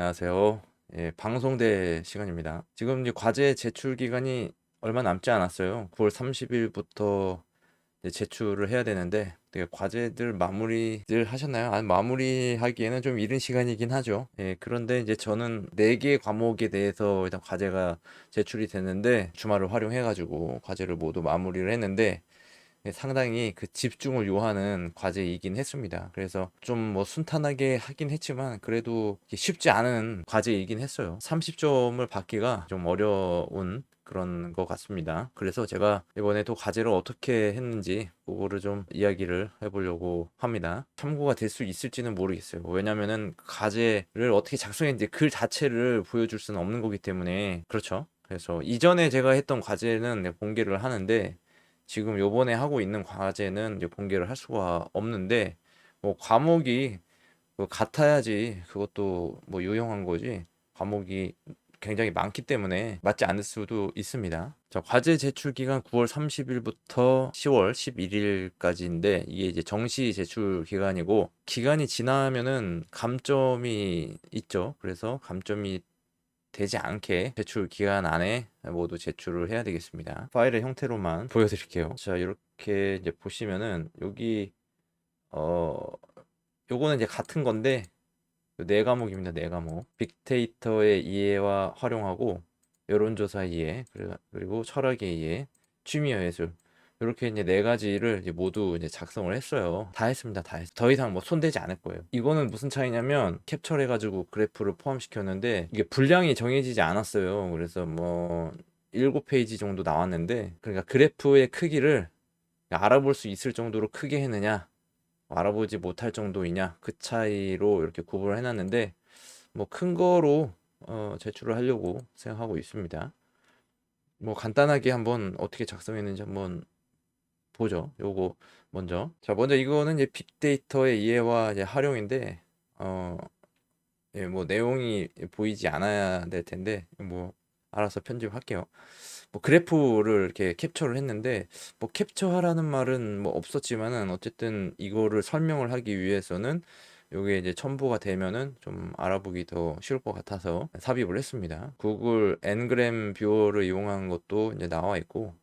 안녕하세요. 예, 방송대 시간입니다. 지금 이제 과제 제출 기간이 얼마 남지 않았어요. 9월 30일부터 제출을 해야 되는데, 되게 과제들 마무리들 하셨나요? 아니, 마무리하기에는 좀 이른 시간이긴 하죠. 예, 그런데 이제 저는 4개 과목에 대해서 일단 과제가 제출이 됐는데, 주말을 활용해가지고 과제를 모두 마무리를 했는데, 예, 상당히 그 집중을 요하는 과제이긴 했습니다. 그래서 좀 뭐 순탄하게 하긴 했지만 그래도 쉽지 않은 과제이긴 했어요. 30점을 받기가 좀 어려운 그런 것 같습니다. 그래서 제가 이번에 또 과제를 어떻게 했는지 그거를 좀 이야기를 해보려고 합니다. 참고가 될 수 있을지는 모르겠어요. 왜냐면은 과제를 어떻게 작성했는지 글 자체를 보여줄 수는 없는 거기 때문에. 그렇죠. 그래서 이전에 제가 했던 과제는 공개를 하는데, 지금 요번에 하고 있는 과제는 이제 공개를 할 수가 없는데, 뭐 과목이 그 같아야지 그것도 뭐 유용한 거지, 과목이 굉장히 많기 때문에 맞지 않을 수도 있습니다. 자, 과제 제출 기간 9월 30일부터 10월 11일까지인데, 이게 이제 정시 제출 기간이고, 기간이 지나면은 감점이 있죠. 그래서 감점이 되지 않게 제출 기간 안에 모두 제출을 해야 되겠습니다. 파일의 형태로만 보여드릴게요. 자, 이렇게 이제 보시면은 여기 어 요거는 이제 같은 건데, 네 과목입니다. 네 과목. 빅데이터의 이해와 활용하고, 여론조사 이해, 그리고 철학의 이해, 취미와 예술, 이렇게 이제 네 가지를 이제 모두 이제 작성을 했어요. 다 했습니다. 다 했어요. 더 이상 뭐 손대지 않을 거예요. 이거는 무슨 차이냐면, 캡처를 해가지고 그래프를 포함시켰는데 이게 분량이 정해지지 않았어요. 그래서 뭐 7페이지 정도 나왔는데, 그러니까 그래프의 크기를 알아볼 수 있을 정도로 크게 했느냐, 알아보지 못할 정도이냐, 그 차이로 이렇게 구분을 해놨는데, 뭐 큰 거로 제출을 하려고 생각하고 있습니다. 뭐 간단하게 한번 어떻게 작성했는지 한번 보죠. 요거 먼저. 자, 먼저 이거는 이제 빅데이터의 이해와 이제 활용인데, 어, 예, 뭐 내용이 보이지 않아야 될 텐데 뭐 알아서 편집할게요. 뭐 그래프를 이렇게 캡처를 했는데, 뭐 캡처하라는 말은 뭐 없었지만은 어쨌든 이거를 설명을 하기 위해서는 요게 이제 첨부가 되면은 좀 알아보기 더 쉬울 것 같아서 삽입을 했습니다. 구글 엔그램 뷰어를 이용한 것도 이제 나와 있고,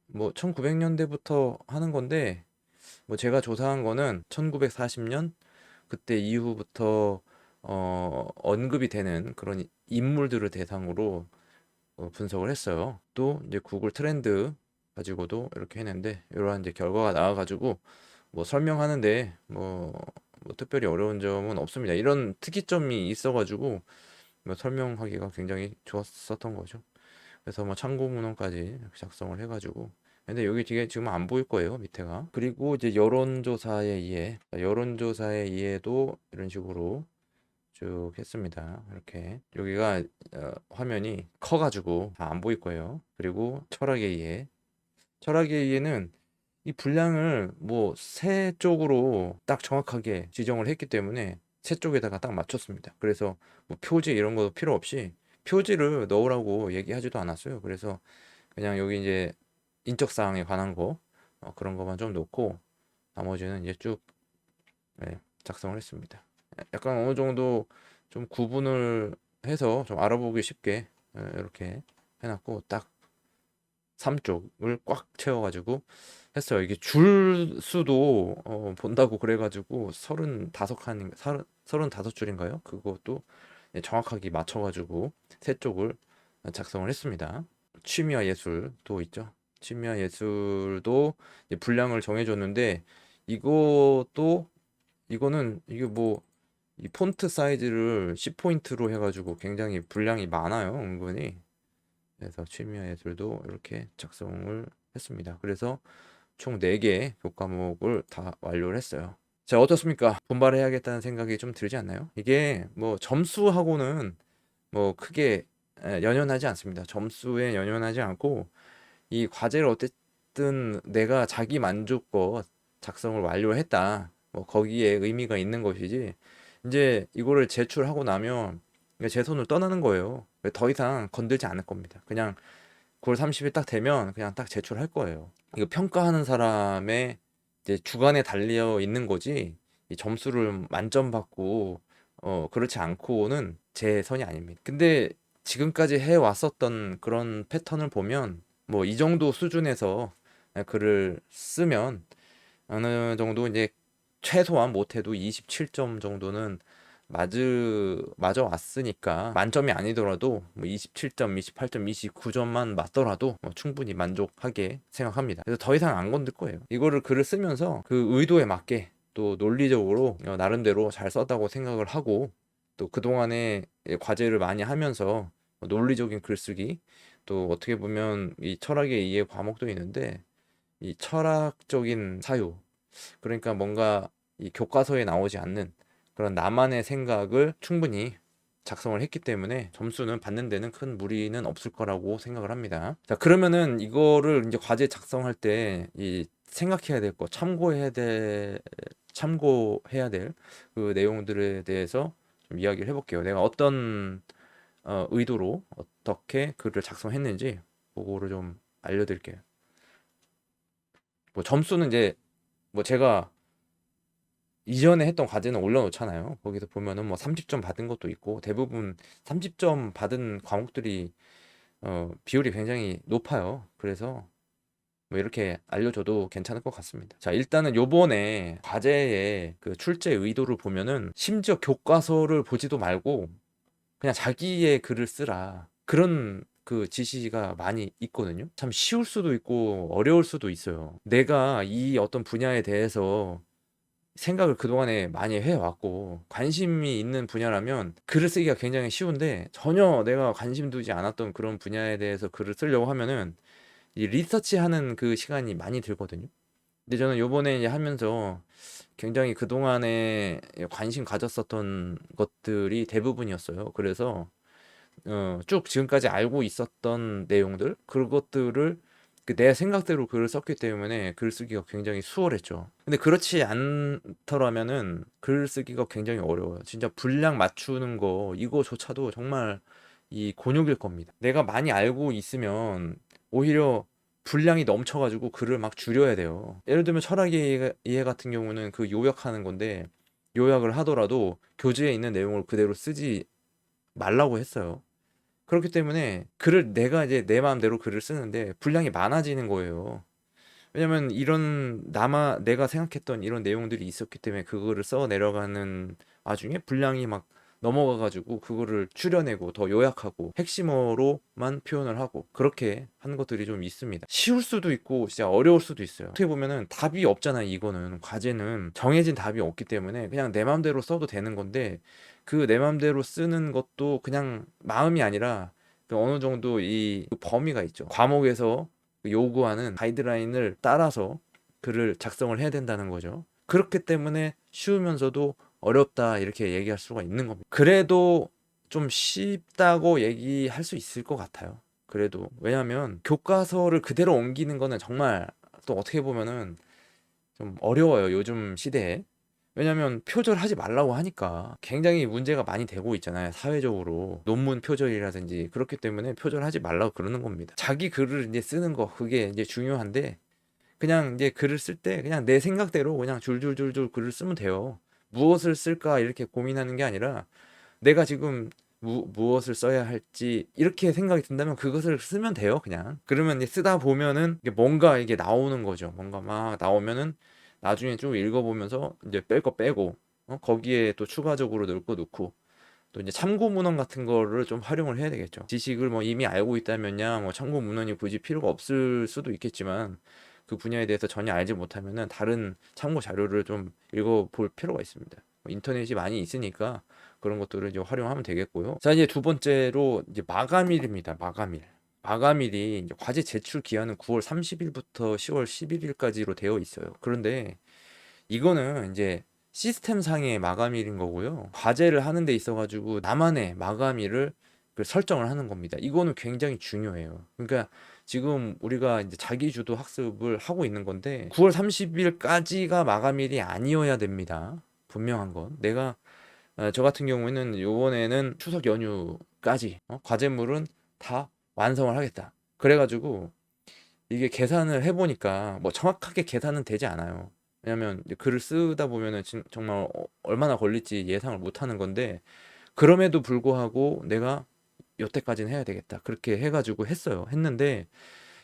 뭐 1900년대부터 하는 건데, 뭐 제가 조사한 거는 1940년 그때 이후부터 언급이 되는 그런 인물들을 대상으로 분석을 했어요. 또 이제 구글 트렌드 가지고도 이렇게 했는데, 이러한 이제 결과가 나와가지고 뭐 설명하는데 뭐 특별히 어려운 점은 없습니다. 이런 특이점이 있어가지고 뭐 설명하기가 굉장히 좋았었던 거죠. 그래서 뭐 참고 문헌까지 작성을 해가지고. 근데 여기 뒤에 지금 안 보일 거예요, 밑에가. 그리고 이제 여론조사의 이해, 여론조사의 이해도 이런 식으로 쭉 했습니다. 이렇게 여기가 화면이 커가지고 다 안 보일 거예요. 그리고 철학의 이해, 철학의 이해는 이 분량을 뭐 세 쪽으로 딱 정확하게 지정을 했기 때문에 세 쪽에다가 딱 맞췄습니다. 그래서 뭐 표지 이런 거 필요 없이 표지를 넣으라고 얘기하지도 않았어요. 그래서 그냥 여기 이제 인적 사항에 관한 거, 그런 것만 좀 넣고 나머지는 이제 쭉, 네, 작성을 했습니다. 약간 어느 정도 좀 구분을 해서 좀 알아보기 쉽게 이렇게 해놨고, 딱 3쪽을 꽉 채워가지고 했어요. 이게 줄 수도 본다고 그래가지고 35칸인가 35줄인가요? 그것도 정확하게 맞춰가지고 세 쪽을 작성을 했습니다. 취미와 예술도 있죠. 취미와 예술도 이제 분량을 정해줬는데, 이것도 이거는 이게 뭐 이 폰트 사이즈를 10포인트로 해가지고 굉장히 분량이 많아요, 은근히. 그래서 취미와 예술도 이렇게 작성을 했습니다. 그래서 총 4개 교과목을 다 완료를 했어요. 자, 어떻습니까? 분발해야겠다는 생각이 좀 들지 않나요? 이게 뭐 점수하고는 뭐 크게 연연하지 않습니다. 점수에 연연하지 않고, 이 과제를 어쨌든 내가 자기 만족껏 작성을 완료했다, 뭐 거기에 의미가 있는 것이지, 이제 이거를 제출하고 나면 제 손을 떠나는 거예요. 더 이상 건들지 않을 겁니다. 그냥 9월 30일 딱 되면 그냥 딱 제출할 거예요. 이거 평가하는 사람의 이제 주관에 달려 있는 거지, 이 점수를 만점 받고 그렇지 않고는 제 선이 아닙니다. 근데 지금까지 해왔었던 그런 패턴을 보면 뭐 이 정도 수준에서 글을 쓰면 어느 정도 이제 최소한 못해도 27점 정도는 맞아 왔으니까 만점이 아니더라도 뭐 27점, 28점, 29점만 맞더라도 뭐 충분히 만족하게 생각합니다. 그래서 더 이상 안 건들 거예요. 이거를 글을 쓰면서 그 의도에 맞게 또 논리적으로 나름대로 잘 썼다고 생각을 하고 또 그동안에 과제를 많이 하면서 논리적인 글쓰기 또 어떻게 보면 이 철학의 이해 과목도 있는데 이 철학적인 사유 그러니까 뭔가 이 교과서에 나오지 않는 그런 나만의 생각을 충분히 작성을 했기 때문에 점수는 받는 데는 큰 무리는 없을 거라고 생각을 합니다. 자, 그러면은 이거를 이제 과제 작성할 때 이 생각해야 될 거, 참고해야 될 그 내용들에 대해서 좀 이야기를 해볼게요. 내가 어떤 의도로 어떻게 글을 작성했는지 그거를 좀 알려드릴게요. 뭐 점수는 이제 뭐 제가 이전에 했던 과제는 올려놓잖아요. 거기서 보면은 뭐 30점 받은 것도 있고 대부분 30점 받은 과목들이 비율이 굉장히 높아요. 그래서 뭐 이렇게 알려줘도 괜찮을 것 같습니다. 자, 일단은 요번에 과제의 그 출제 의도를 보면은 심지어 교과서를 보지도 말고 그냥 자기의 글을 쓰라. 그런 그 지시가 많이 있거든요. 참 쉬울 수도 있고 어려울 수도 있어요. 내가 이 어떤 분야에 대해서 생각을 그동안에 많이 해왔고 관심이 있는 분야라면 글을 쓰기가 굉장히 쉬운데 전혀 내가 관심 두지 않았던 그런 분야에 대해서 글을 쓰려고 하면은 이 리서치하는 그 시간이 많이 들거든요. 근데 저는 요번에 이제 하면서 굉장히 그동안에 관심 가졌었던 것들이 대부분이었어요. 그래서 쭉 지금까지 알고 있었던 내용들 그것들을 내 생각대로 글을 썼기 때문에 글 쓰기가 굉장히 수월했죠. 근데 그렇지 않더라면은 글 쓰기가 굉장히 어려워요. 진짜 분량 맞추는 거 이거조차도 정말 이 곤욕일 겁니다. 내가 많이 알고 있으면 오히려 분량이 넘쳐가지고 글을 막 줄여야 돼요. 예를 들면 철학의 이해 같은 경우는 그 요약하는 건데 요약을 하더라도 교재에 있는 내용을 그대로 쓰지 말라고 했어요. 그렇기 때문에 글을 내가 이제 내 마음대로 글을 쓰는데 분량이 많아지는 거예요. 왜냐면 이런 내가 생각했던 이런 내용들이 있었기 때문에 그거를 써 내려가는 와중에 분량이 막 넘어가 가지고 그거를 추려내고 더 요약하고 핵심어로만 표현을 하고 그렇게 하는 것들이 좀 있습니다. 쉬울 수도 있고 진짜 어려울 수도 있어요. 어떻게 보면은 답이 없잖아요. 이거는 과제는 정해진 답이 없기 때문에 그냥 내 마음대로 써도 되는 건데 그 내 마음대로 쓰는 것도 그냥 마음이 아니라 그 어느 정도 이 범위가 있죠. 과목에서 요구하는 가이드라인을 따라서 글을 작성을 해야 된다는 거죠. 그렇기 때문에 쉬우면서도 어렵다 이렇게 얘기할 수가 있는 겁니다. 그래도 좀 쉽다고 얘기할 수 있을 것 같아요. 그래도 왜냐하면 교과서를 그대로 옮기는 거는 정말 또 어떻게 보면은 좀 어려워요. 요즘 시대에. 왜냐면 표절하지 말라고 하니까 굉장히 문제가 많이 되고 있잖아요. 사회적으로 논문 표절이라든지 그렇기 때문에 표절하지 말라고 그러는 겁니다. 자기 글을 이제 쓰는 거 그게 이제 중요한데 그냥 이제 글을 쓸 때 그냥 내 생각대로 그냥 줄줄줄줄 글을 쓰면 돼요. 무엇을 쓸까 이렇게 고민하는 게 아니라 내가 지금 무엇을 써야 할지 이렇게 생각이 든다면 그것을 쓰면 돼요. 그냥 그러면 이제 쓰다 보면은 이게 뭔가 이게 나오는 거죠. 뭔가 막 나오면은 나중에 쭉 읽어보면서 이제 뺄 거 빼고 거기에 또 추가적으로 넣을 거 넣고 또 이제 참고 문헌 같은 거를 좀 활용을 해야 되겠죠. 지식을 뭐 이미 알고 있다면야 뭐 참고 문헌이 굳이 필요가 없을 수도 있겠지만 그 분야에 대해서 전혀 알지 못하면은 다른 참고 자료를 좀 읽어볼 필요가 있습니다. 뭐 인터넷이 많이 있으니까 그런 것들을 이제 활용하면 되겠고요. 자, 이제 두 번째로 이제 마감일입니다. 마감일. 마감일이 이제 과제 제출 기한은 9월 30일부터 10월 11일까지로 되어 있어요. 그런데 이거는 이제 시스템 상의 마감일인 거고요. 과제를 하는 데 있어 가지고 나만의 마감일을 설정을 하는 겁니다. 이거는 굉장히 중요해요. 그러니까 지금 우리가 이제 자기주도 학습을 하고 있는 건데 9월 30일까지가 마감일이 아니어야 됩니다. 분명한 건. 저 같은 경우에는 요번에는 추석 연휴까지 과제물은 다 완성을 하겠다. 그래 가지고 이게 계산을 해 보니까 뭐 정확하게 계산은 되지 않아요. 왜냐면 이제 글을 쓰다 보면은 정말 얼마나 걸릴지 예상을 못 하는 건데, 그럼에도 불구하고 내가 여태까지는 해야 되겠다. 그렇게 해가지고 했는데,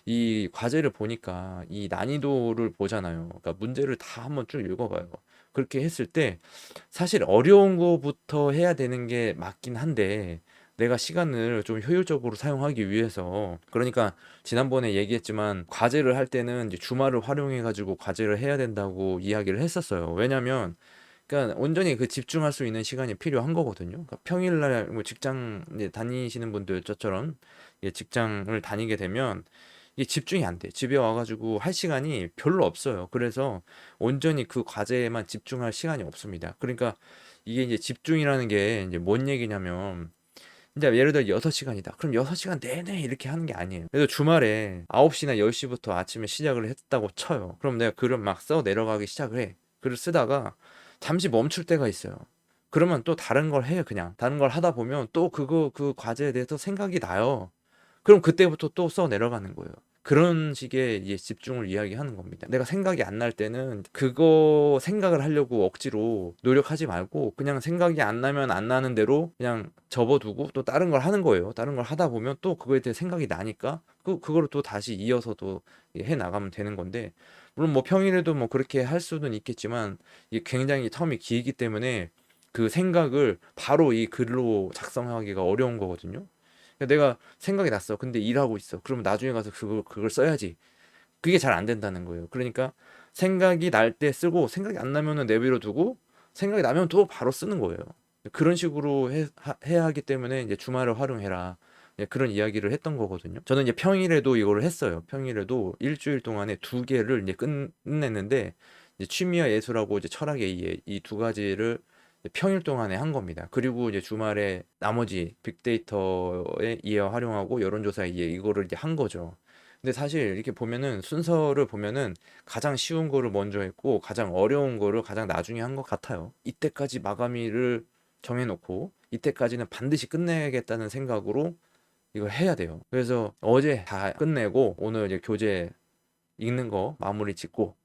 이 과제를 보니까 이 난이도를 보잖아요. 그러니까 문제를 다 한번 쭉 읽어봐요. 그렇게 했을 때 사실 어려운 거부터 해야 되는 게 맞긴 한데, 내가 시간을 좀 효율적으로 사용하기 위해서, 그러니까 지난번에 얘기했지만 과제를 할 때는 이제 주말을 활용해 가지고 과제를 해야 된다고 이야기를 했었어요. 왜냐면 그러니까 온전히 그 집중할 수 있는 시간이 필요한 거거든요. 그러니까 평일날 뭐 직장 이제 다니시는 분들 저처럼 직장을 다니게 되면 이게 집중이 안 돼. 집에 와가지고 할 시간이 별로 없어요. 그래서 온전히 그 과제에만 집중할 시간이 없습니다. 그러니까 이게 이제 집중이라는 게 이제 뭔 얘기냐면, 이제 예를 들어 6시간이다. 그럼 6시간 내내 이렇게 하는 게 아니에요. 그래서 주말에 9시나 10시부터 아침에 시작을 했다고 쳐요. 그럼 내가 글을 막 써 내려가기 시작을 해. 글을 쓰다가 잠시 멈출 때가 있어요. 그러면 또 다른 걸 해요. 그냥 다른 걸 하다 보면 또 그 과제에 대해서 생각이 나요. 그럼 그때부터 또 써 내려가는 거예요. 그런 식의 이제 집중을 이야기하는 겁니다. 내가 생각이 안 날 때는 그거 생각을 하려고 억지로 노력하지 말고, 그냥 생각이 안 나면 안 나는 대로 그냥 접어두고 또 다른 걸 하는 거예요. 다른 걸 하다 보면 또 그거에 대해 생각이 나니까 그거를 또 다시 이어서 또 해 나가면 되는 건데, 물론 뭐 평일에도 뭐 그렇게 할 수는 있겠지만 이게 굉장히 텀이 길기 때문에 그 생각을 바로 이 글로 작성하기가 어려운 거거든요. 내가 생각이 났어. 근데 일하고 있어. 그러면 나중에 가서 그걸 써야지. 그게 잘 안 된다는 거예요. 그러니까 생각이 날 때 쓰고, 생각이 안 나면은 내버려 두고, 생각이 나면 또 바로 쓰는 거예요. 그런 식으로 해야 하기 때문에 이제 주말을 활용해라. 그런 이야기를 했던 거거든요. 저는 이제 평일에도 이거를 했어요. 평일에도 일주일 동안에 2개를 이제 끝냈는데, 이제 취미와 예술하고 이제 철학의 이 두 가지를 평일 동안에 한 겁니다. 그리고 이제 주말에 나머지 빅데이터의 이해 활용하고 여론조사의 이해, 이거를 이제 한 거죠. 근데 사실 이렇게 보면은 순서를 보면은 가장 쉬운 거를 먼저 했고 가장 어려운 거를 가장 나중에 한 것 같아요. 이때까지 마감일을 정해놓고 이때까지는 반드시 끝내야겠다는 생각으로 이걸 해야 돼요. 그래서 어제 다 끝내고 오늘 이제 교재 읽는 거 마무리 짓고,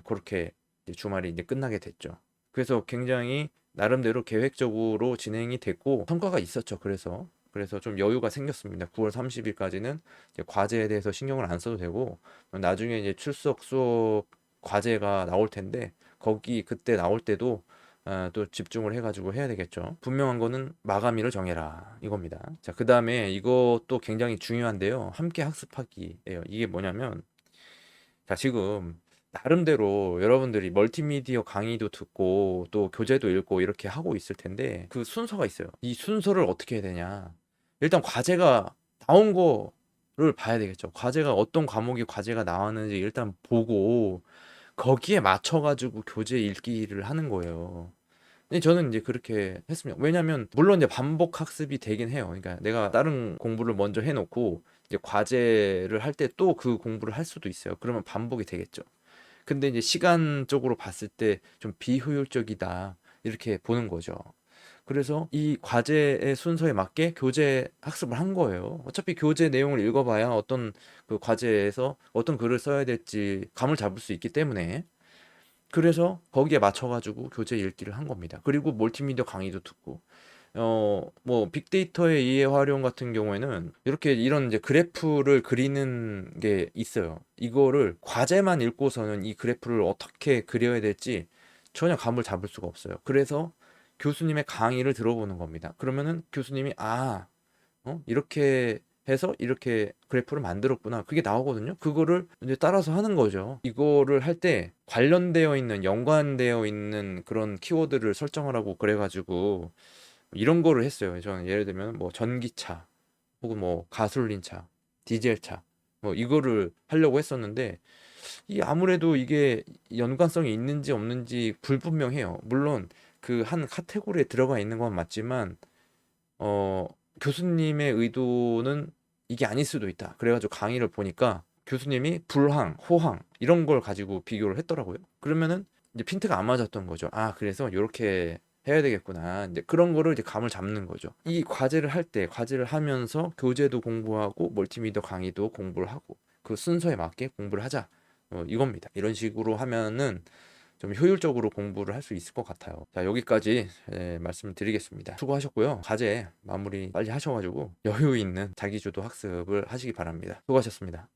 그렇게 이제 주말이 이제 끝나게 됐죠. 그래서 굉장히 나름대로 계획적으로 진행이 됐고 성과가 있었죠. 그래서 좀 여유가 생겼습니다. 9월 30일까지는 과제에 대해서 신경을 안 써도 되고, 나중에 이제 출석 수업 과제가 나올 텐데 거기 그때 나올 때도 또 집중을 해가지고 해야 되겠죠. 분명한 거는 마감일을 정해라 이겁니다. 자, 그 다음에 이것도 굉장히 중요한데요. 함께 학습하기예요. 이게 뭐냐면, 자, 지금 나름대로 여러분들이 멀티미디어 강의도 듣고 또 교재도 읽고 이렇게 하고 있을 텐데 그 순서가 있어요. 이 순서를 어떻게 해야 되냐? 일단 과제가 나온 거를 봐야 되겠죠. 과제가 어떤 과목이 과제가 나왔는지 일단 보고 거기에 맞춰 가지고 교재 읽기를 하는 거예요. 근데 저는 이제 그렇게 했습니다. 왜냐면 물론 이제 반복 학습이 되긴 해요. 그러니까 내가 다른 공부를 먼저 해놓고 이제 과제를 할 때 또 그 공부를 할 수도 있어요. 그러면 반복이 되겠죠. 근데 이제 시간적으로 봤을 때 좀 비효율적이다 이렇게 보는 거죠. 그래서 이 과제의 순서에 맞게 교재 학습을 한 거예요. 어차피 교재 내용을 읽어봐야 어떤 그 과제에서 어떤 글을 써야 될지 감을 잡을 수 있기 때문에, 그래서 거기에 맞춰가지고 교재 읽기를 한 겁니다. 그리고 멀티미디어 강의도 듣고, 뭐 빅데이터의 이해 활용 같은 경우에는 이렇게 이런 이제 그래프를 그리는 게 있어요. 이거를 과제만 읽고서는 이 그래프를 어떻게 그려야 될지 전혀 감을 잡을 수가 없어요. 그래서 교수님의 강의를 들어보는 겁니다. 그러면은 교수님이 이렇게 해서 이렇게 그래프를 만들었구나. 그게 나오거든요. 그거를 이제 따라서 하는 거죠. 이거를 할 때 관련되어 있는, 연관되어 있는 그런 키워드를 설정을 하고 그래가지고 이런 거를 했어요. 저는 예를 들면 뭐 전기차, 혹은 뭐 가솔린차, 디젤차, 뭐 이거를 하려고 했었는데 이 아무래도 이게 연관성이 있는지 없는지 불분명해요. 물론 그 한 카테고리에 들어가 있는 건 맞지만 어, 교수님의 의도는 이게 아닐 수도 있다. 그래가지고 강의를 보니까 교수님이 불황, 호황 이런 걸 가지고 비교를 했더라고요. 그러면은 이제 핀트가 안 맞았던 거죠. 아, 그래서 이렇게 해야 되겠구나. 이제 그런 거를 이제 감을 잡는 거죠. 이 과제를 할 때, 과제를 하면서 교재도 공부하고 멀티미디어 강의도 공부를 하고 그 순서에 맞게 공부를 하자. 이겁니다. 이런 식으로 하면은 좀 효율적으로 공부를 할 수 있을 것 같아요. 자, 여기까지 말씀을 드리겠습니다. 수고하셨고요. 과제 마무리 빨리 하셔가지고 여유 있는 자기주도 학습을 하시기 바랍니다. 수고하셨습니다.